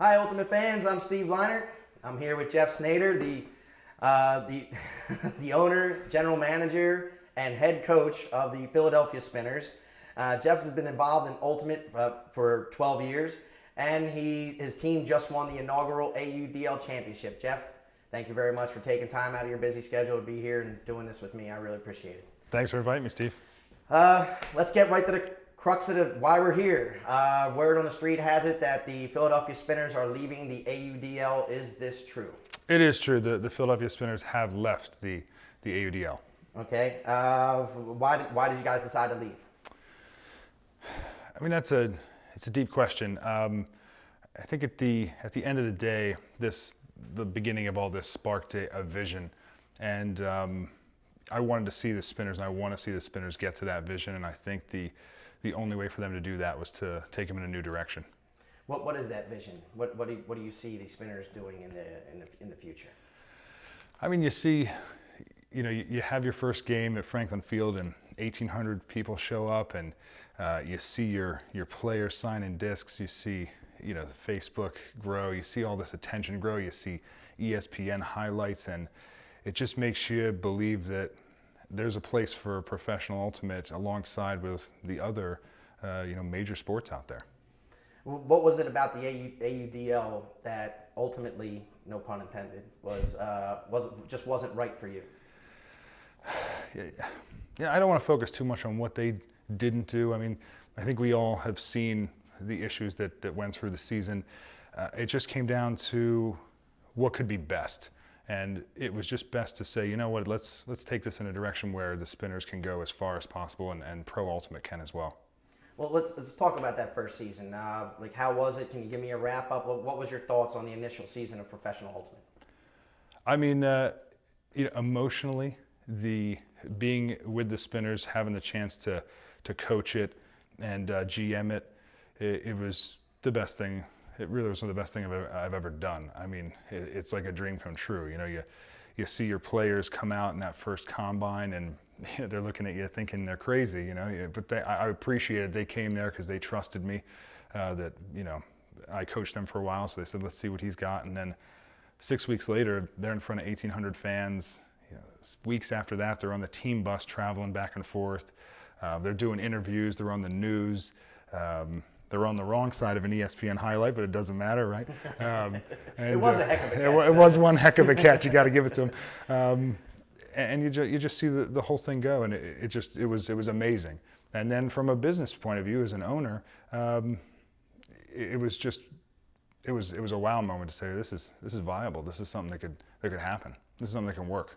Hi, Ultimate fans. I'm Steve Lienert. I'm here with Jeff Snader, the owner, general manager, and head coach of the Philadelphia Spinners. Jeff has been involved in Ultimate for 12 years, and his team just won the inaugural AUDL championship. Jeff, thank you very much for taking time out of your busy schedule to be here and doing this with me. I really appreciate it. Thanks for inviting me, Steve. Let's get right to the crux of why we're here. Word on the street has it that the Philadelphia Spinners are leaving the AUDL. Is this true? It is true. The Philadelphia Spinners have left the AUDL. Okay. Why did you guys decide to leave? I mean, it's a deep question. I think at the end of the day, the beginning of all this sparked a vision, and I wanted to see the Spinners, and I want to see the Spinners get to that vision. And I think the only way for them to do that was to take them in a new direction. What is that vision? What do you see the Spinners doing in the future? I mean, you see, you have your first game at Franklin Field, and 1,800 people show up, and you see your players signing discs. You see, the Facebook grow. You see all this attention grow. You see ESPN highlights, and it just makes you believe that there's a place for professional ultimate alongside with the other, major sports out there. What was it about the AUDL that ultimately, no pun intended, just wasn't right for you? Yeah, I don't want to focus too much on what they didn't do. I mean, I think we all have seen the issues that went through the season. It just came down to what could be best. And it was just best to say, you know what, let's take this in a direction where the Spinners can go as far as possible, and Pro Ultimate can as well. Well, let's talk about that first season. How was it? Can you give me a wrap up? What was your thoughts on the initial season of Professional Ultimate? I mean, emotionally, being with the Spinners, having the chance to coach it and GM it was the best thing. It really was one of the best things I've ever done. I mean, it's like a dream come true. You see your players come out in that first combine, and they're looking at you thinking they're crazy. But I appreciated they came there because they trusted me. That I coached them for a while, so they said, let's see what he's got. And then 6 weeks later, they're in front of 1,800 fans. Weeks after that, they're on the team bus traveling back and forth. They're doing interviews. They're on the news. They're on the wrong side of an ESPN highlight, but it doesn't matter, right? It was a heck of a catch. It was one heck of a catch. You got to give it to them. And you just see the whole thing go, and it was amazing. And then from a business point of view, as an owner, it was a wow moment to say this is viable. This is something that could happen. This is something that can work.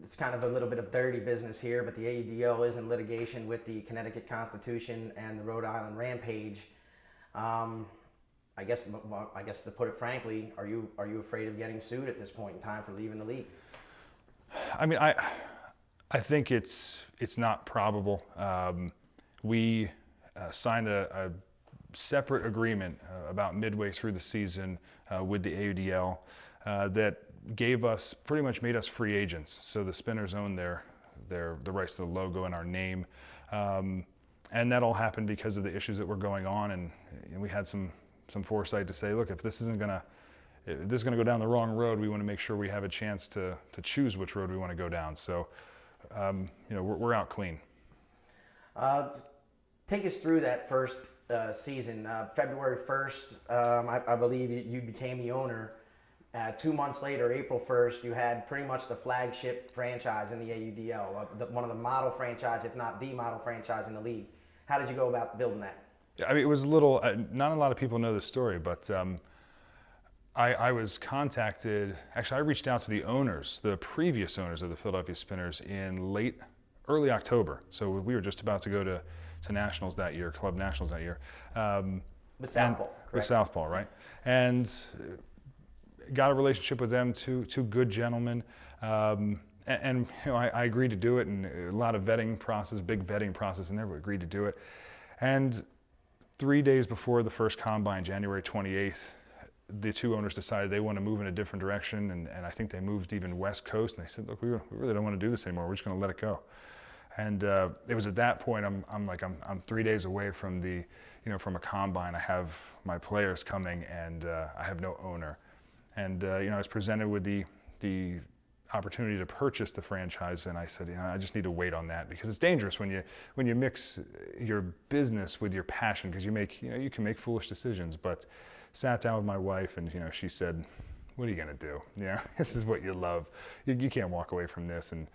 It's kind of a little bit of dirty business here, but the AUDL is in litigation with the Connecticut Constitution and the Rhode Island Rampage. I guess to put it frankly, are you afraid of getting sued at this point in time for leaving the league? I mean, I think it's not probable. We signed a separate agreement about midway through the season with the AUDL that pretty much made us free agents. So the Spinners own the rights to the logo and our name, and that all happened because of the issues that were going on, and we had some foresight to say, look, if this is gonna go down the wrong road, we want to make sure we have a chance to choose which road we want to go down. So we're out clean. Take us through that first season. February 1st, I believe you became the owner. 2 months later, April 1st, you had pretty much the flagship franchise in the AUDL, one of the model franchise, if not the model franchise in the league. How did you go about building that? I mean, it was a little, not a lot of people know this story, but I was contacted, actually I reached out to the previous owners of the Philadelphia Spinners in early October. So we were just about to go to nationals that year, club nationals that year. With Southpaw, correct? With Southpaw, right. And got a relationship with them, two good gentlemen. And I agreed to do it, and a lot of big vetting process in there, but agreed to do it. And 3 days before the first combine, January 28th, the two owners decided they want to move in a different direction, and I think they moved even West Coast, and they said, look, we really don't want to do this anymore. We're just going to let it go. And it was at that point I'm 3 days away from from a combine. I have my players coming, and I have no owner. And I was presented with the opportunity to purchase the franchise, and I said, I just need to wait on that, because it's dangerous when you mix your business with your passion, because you can make foolish decisions. But sat down with my wife, and she said, what are you gonna do? This is what you love. You can't walk away from this. And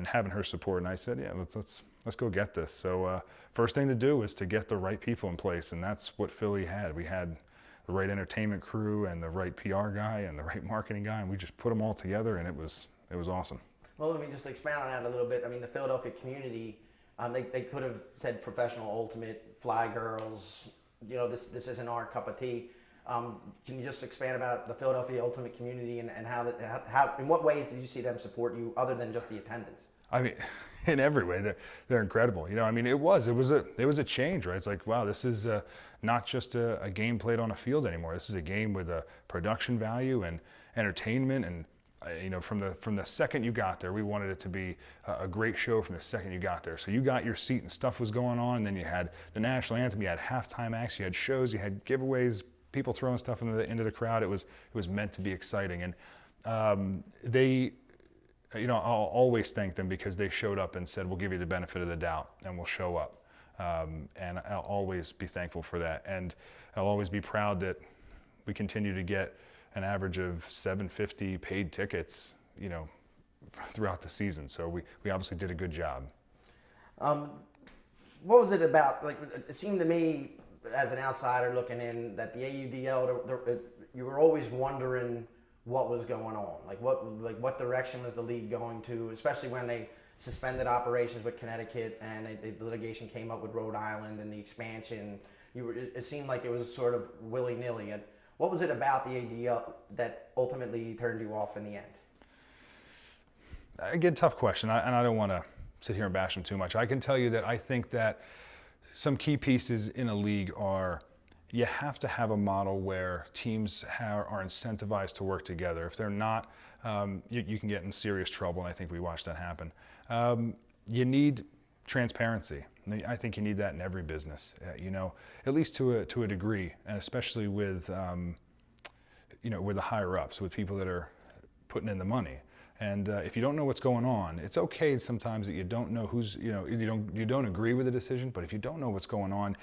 having her support, and I said, yeah, let's go get this. So first thing to do was to get the right people in place, and that's what Philly had. We had the right entertainment crew and the right PR guy and the right marketing guy, and we just put them all together, and it was awesome. Well, let me just expound on that a little bit. I mean, the Philadelphia community, they could have said professional ultimate, fly girls, this isn't our cup of tea. Can you just expand about the Philadelphia ultimate community and how in what ways did you see them support you other than just the attendance? I mean, in every way, they're incredible. I mean, it was a change, right? It's like, wow, this is not just a game played on a field anymore. This is a game with a production value and entertainment. And from the second you got there, we wanted it to be a great show from the second you got there. So you got your seat and stuff was going on, and then you had the national anthem, you had halftime acts, you had shows, you had giveaways, people throwing stuff into the crowd. It was meant to be exciting, and I'll always thank them, because they showed up and said, we'll give you the benefit of the doubt and we'll show up. And I'll always be thankful for that. And I'll always be proud that we continue to get an average of 750 paid tickets, throughout the season. So we obviously did a good job. What was it about? Like, it seemed to me as an outsider looking in that the AUDL, you were always wondering what was going on, what direction was the league going to, especially when they suspended operations with Connecticut and the litigation came up with Rhode Island and the expansion. It seemed like it was sort of willy-nilly. And what was it about the AUDL that ultimately turned you off in the end? Again, tough question, and I don't want to sit here and bash them too much. I can tell you that I think that some key pieces in a league are, you have to have a model where teams are incentivized to work together. If they're not, you can get in serious trouble, and I think we watched that happen. You need transparency. I think you need that in every business, at least to a degree, and especially with with the higher ups, with people that are putting in the money. And if you don't know what's going on, it's okay sometimes that you don't know you don't agree with the decision, but if you don't know what's going on,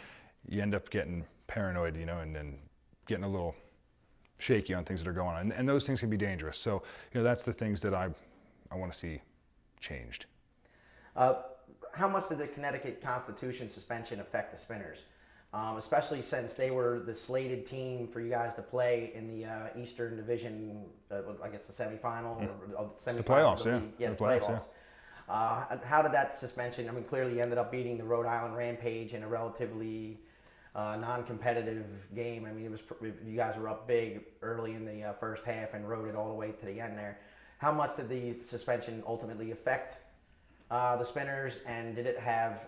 you end up getting paranoid, and then getting a little shaky on things that are going on. And those things can be dangerous. So, that's the things that I want to see changed. How much did the Connecticut Constitution suspension affect the Spinners? Especially since they were the slated team for you guys to play in the Eastern Division, I guess the semifinal, or the semifinal. The playoffs, the playoffs. Yeah. How did that suspension, clearly you ended up beating the Rhode Island Rampage in a relatively non-competitive game. You guys were up big early in the first half and rode it all the way to the end there. How much did the suspension ultimately affect the Spinners, and did it have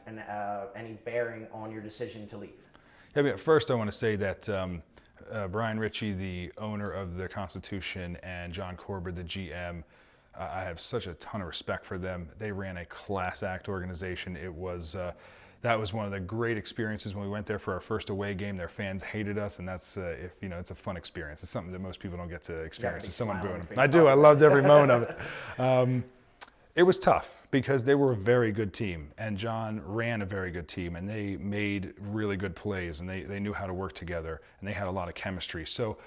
any bearing on your decision to leave? Yeah, first I want to say that Brian Ritchie, the owner of the Constitution, and John Corbett, the GM, I have such a ton of respect for them. They ran a class act organization. That was one of the great experiences when we went there for our first away game. Their fans hated us, and that's it's a fun experience. It's something that most people don't get to experience. It's someone booing them. I do. I loved every moment of it. It was tough because they were a very good team, and John ran a very good team, and they made really good plays, and they knew how to work together, and they had a lot of chemistry. So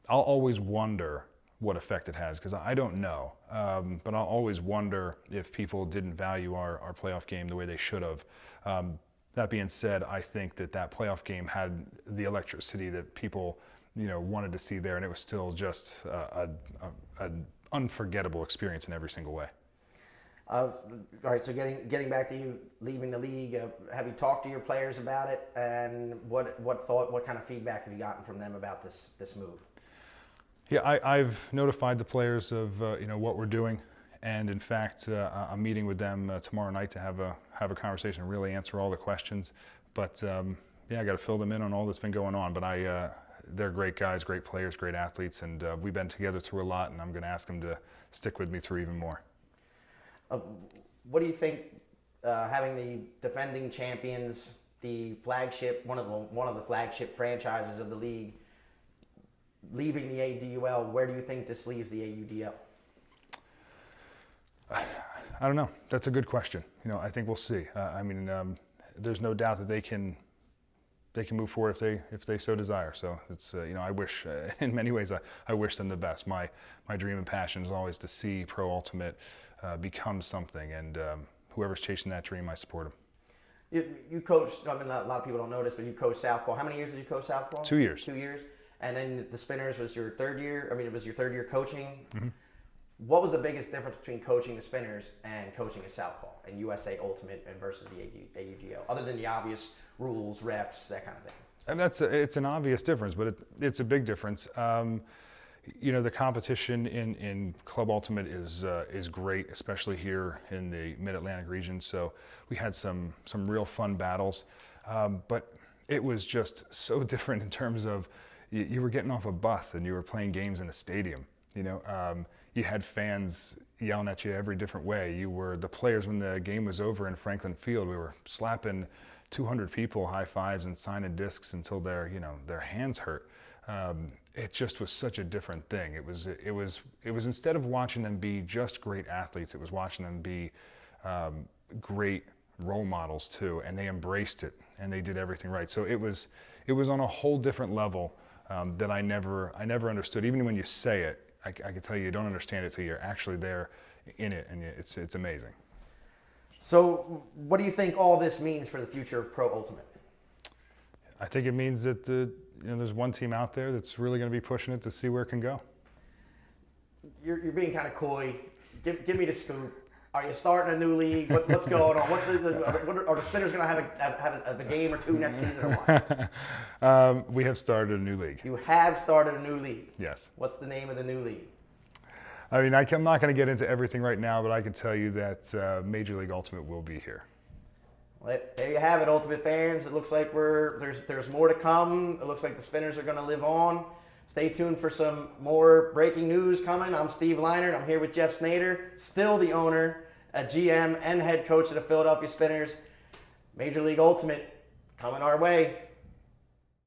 I'll always wonder what effect it has, because I don't know. But I'll always wonder if people didn't value our playoff game the way they should have. That being said, I think that playoff game had the electricity that people wanted to see there, and it was still just an unforgettable experience in every single way. All right, so getting back to you leaving the league, have you talked to your players about it, and what kind of feedback have you gotten from them about this move? Yeah, I've notified the players of what we're doing, and in fact, I'm meeting with them tomorrow night to have a conversation and really answer all the questions. But I got to fill them in on all that's been going on. But they're great guys, great players, great athletes, and we've been together through a lot, and I'm going to ask them to stick with me through even more. What do you think having the defending champions, the flagship, one of the flagship franchises of the league, leaving the AUDL, where do you think this leaves the AUDL? I don't know. That's a good question. I think we'll see. There's no doubt that they can move forward if they so desire. So it's I wish in many ways I wish them the best. My dream and passion is always to see Pro Ultimate become something, and whoever's chasing that dream, I support them. You coached. A lot of people don't know this, but you coached Southpaw. How many years did you coach Southpaw? 2 years. 2 years, and then the Spinners was your third year. It was your third year coaching. Mm-hmm. What was the biggest difference between coaching the Spinners and coaching a Southpaw and USA Ultimate and versus the AUDL, other than the obvious rules, refs, that kind of thing? And it's an obvious difference, but it's a big difference. The competition in Club Ultimate is great, especially here in the Mid-Atlantic region. So we had some real fun battles, but it was just so different in terms of you were getting off a bus and you were playing games in a stadium. You had fans yelling at you every different way. You were the players when the game was over in Franklin Field. We were slapping 200 people high fives and signing discs until their hands hurt. It just was such a different thing. It was instead of watching them be just great athletes, it was watching them be great role models too, and they embraced it and they did everything right. So it was on a whole different level that I never understood. Even when you say it, I can tell you don't understand it till you're actually there in it, and it's amazing. So, what do you think all this means for the future of Pro Ultimate? I think it means that there's one team out there that's really going to be pushing it to see where it can go. You're being kind of coy. Give me the scoop. Are you starting a new league? What's going on? Are the Spinners going to have a game or two next season or what? We have started a new league. You have started a new league. Yes. What's the name of the new league? I'm not going to get into everything right now, but I can tell you that Major League Ultimate will be here. Well, there you have it, Ultimate fans. It looks like there's more to come. It looks like the Spinners are going to live on. Stay tuned for some more breaking news coming. I'm Steve Lienert. I'm here with Jeff Snader, still the owner, a GM, and head coach of the Philadelphia Spinners. Major League Ultimate coming our way.